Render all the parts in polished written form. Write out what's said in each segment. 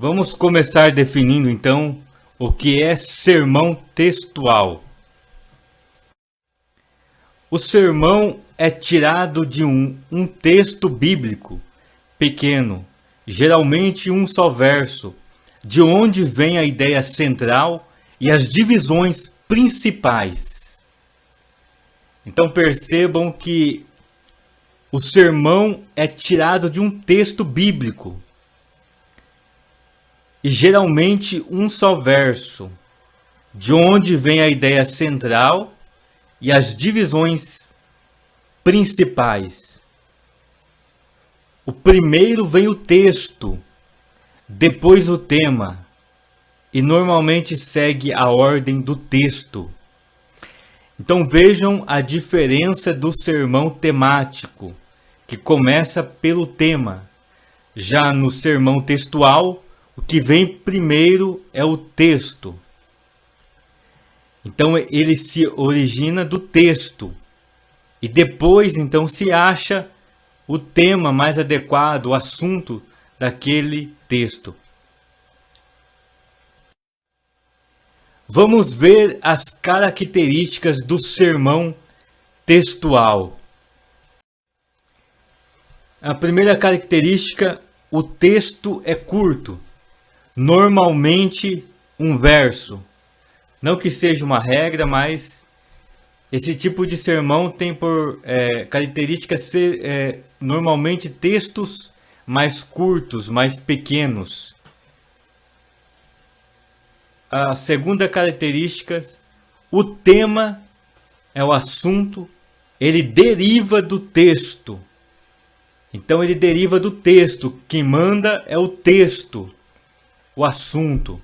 Vamos começar definindo então o que é sermão textual. O sermão é tirado de um texto bíblico pequeno, geralmente um só verso, de onde vem a ideia central e as divisões principais. Então percebam que o sermão é tirado de um texto bíblico e geralmente um só verso, de onde vem a ideia central e as divisões principais. O primeiro vem o texto, depois o tema, e normalmente segue a ordem do texto. Então vejam a diferença do sermão temático, que começa pelo tema. Já no sermão textual, o que vem primeiro é o texto. Então ele se origina do texto. E depois então se acha o tema mais adequado, o assunto daquele texto. Vamos ver as características do sermão textual. A primeira característica, o texto é curto. Normalmente um verso. Não que seja uma regra, mas esse tipo de sermão tem por característica ser normalmente textos mais curtos, mais pequenos. A segunda característica, o tema é o assunto, ele deriva do texto. Então ele deriva do texto, quem manda é o texto, o assunto.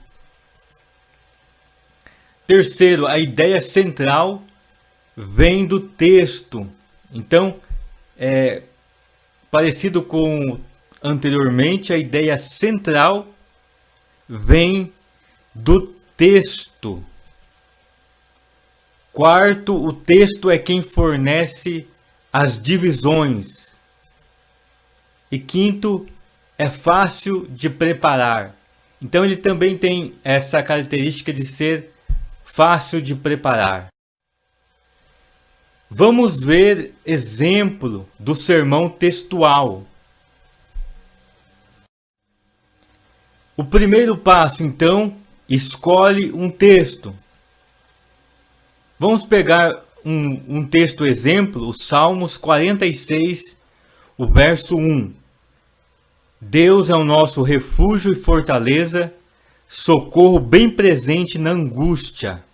Terceiro, a ideia central vem do texto. Então, parecido com anteriormente, a ideia central vem do texto. Quarto, o texto é quem fornece as divisões. E quinto, é fácil de preparar. Então ele também tem essa característica de ser fácil de preparar. Vamos ver exemplo do sermão textual. O primeiro passo, então, escolhe um texto. Vamos pegar um texto exemplo, o Salmos 46, o verso 1. Deus é o nosso refúgio e fortaleza, socorro bem presente na angústia.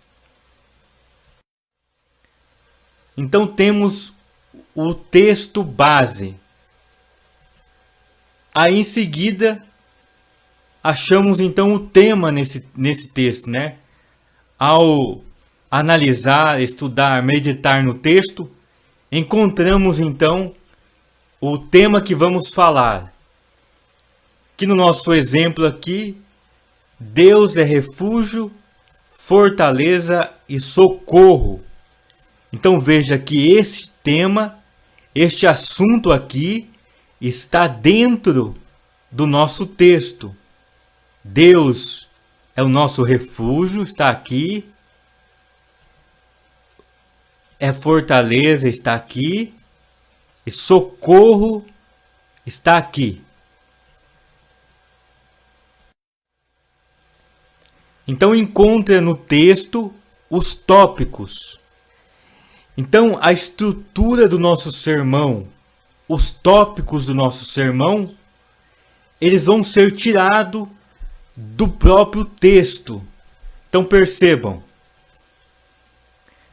Então temos o texto base. Aí em seguida achamos então o tema nesse texto, né? Ao analisar, estudar, meditar no texto, encontramos então o tema que vamos falar. Que no nosso exemplo aqui, Deus é refúgio, fortaleza e socorro. Então veja que esse tema, este assunto aqui, está dentro do nosso texto. Deus é o nosso refúgio, está aqui. É fortaleza, está aqui. E socorro está aqui. Então encontra no texto os tópicos. Então a estrutura do nosso sermão, os tópicos do nosso sermão, eles vão ser tirados do próprio texto. Então percebam,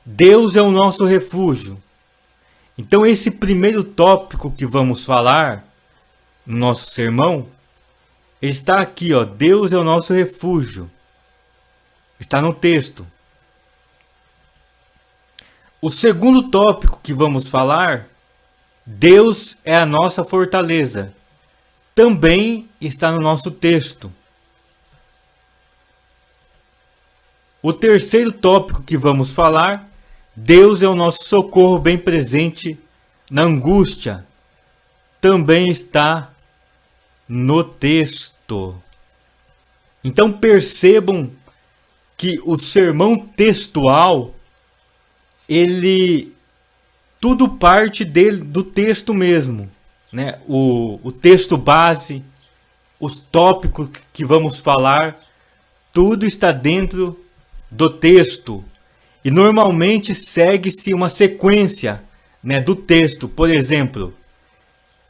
Deus é o nosso refúgio. Então esse primeiro tópico que vamos falar no nosso sermão, ele está aqui, ó, Deus é o nosso refúgio. Está no texto. O segundo tópico que vamos falar, Deus é a nossa fortaleza. Também está no nosso texto. O terceiro tópico que vamos falar, Deus é o nosso socorro bem presente na angústia. Também está no texto. Então percebam que o sermão textual, ele tudo parte do texto mesmo, né? O texto base, os tópicos que vamos falar, tudo está dentro do texto. E normalmente segue-se uma sequência, né, do texto. Por exemplo,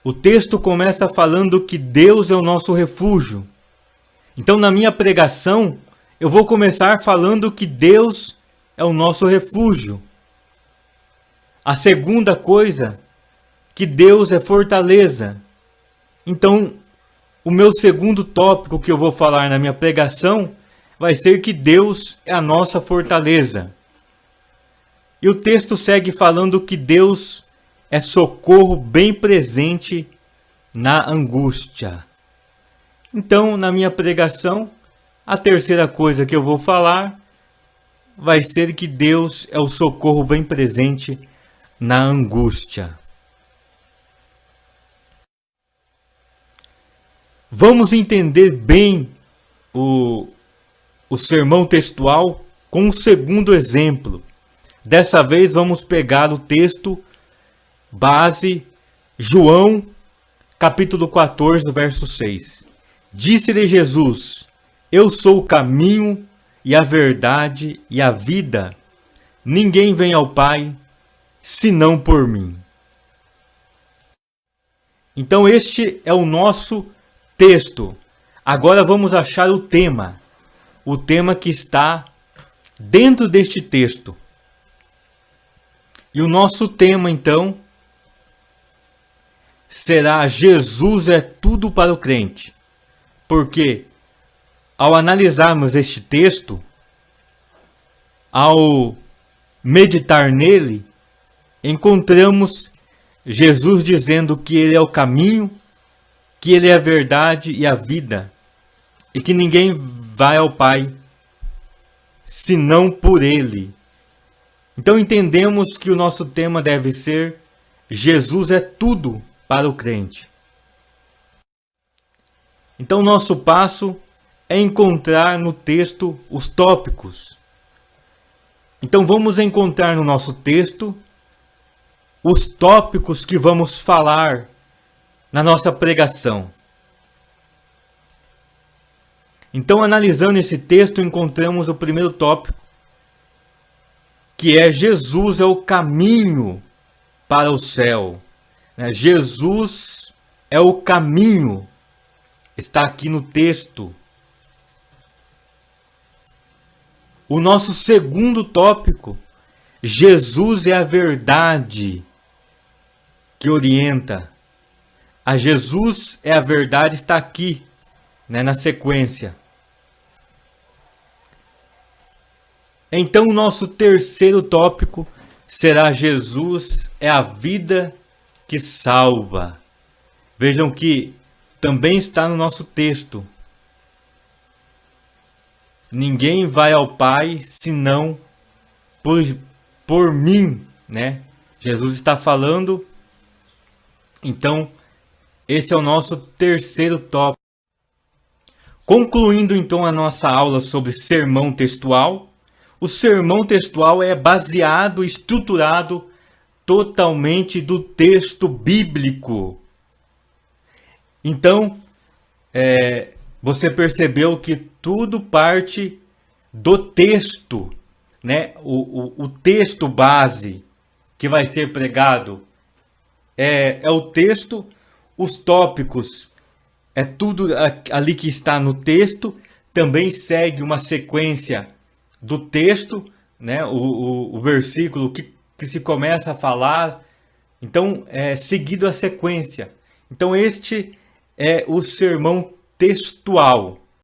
o texto começa falando que Deus é o nosso refúgio. Então, na minha pregação, eu vou começar falando que Deus é o nosso refúgio. A segunda coisa, que Deus é fortaleza. Então, o meu segundo tópico que eu vou falar na minha pregação vai ser que Deus é a nossa fortaleza. E o texto segue falando que Deus é socorro bem presente na angústia. Então, na minha pregação, a terceira coisa que eu vou falar vai ser que Deus é o socorro bem presente na angústia. Vamos entender bem o sermão textual com um segundo exemplo. Dessa vez vamos pegar o texto base, João, capítulo 14, verso 6. Disse-lhe Jesus: Eu sou o caminho e a verdade e a vida. Ninguém vem ao Pai senão por mim. Então este é o nosso texto. Agora vamos achar o tema. O tema que está dentro deste texto. E o nosso tema, então, será Jesus é tudo para o crente. Porque, ao analisarmos este texto, ao meditar nele, encontramos Jesus dizendo que Ele é o caminho, que Ele é a verdade e a vida, e que ninguém vai ao Pai senão por Ele. Então entendemos que o nosso tema deve ser Jesus é tudo para o crente. Então nosso passo é encontrar no texto os tópicos. Então vamos encontrar no nosso texto os tópicos que vamos falar na nossa pregação. Então, analisando esse texto, encontramos o primeiro tópico, que é Jesus é o caminho para o céu. Jesus é o caminho. Está aqui no texto. O nosso segundo tópico, Jesus é a verdade que orienta. A Jesus é a verdade, está aqui, na sequência. Então, o nosso terceiro tópico será Jesus é a vida que salva. Vejam que também está no nosso texto. Ninguém vai ao Pai senão por mim, né? Jesus está falando. Então, esse é o nosso terceiro tópico. Concluindo então a nossa aula sobre sermão textual, o sermão textual é baseado, estruturado totalmente do texto bíblico. Então, você percebeu que tudo parte do texto, né? O texto base que vai ser pregado é o texto, os tópicos é tudo ali que está no texto, também segue uma sequência do texto, né? O versículo que se começa a falar, então é seguido a sequência. Então este é o sermão textual.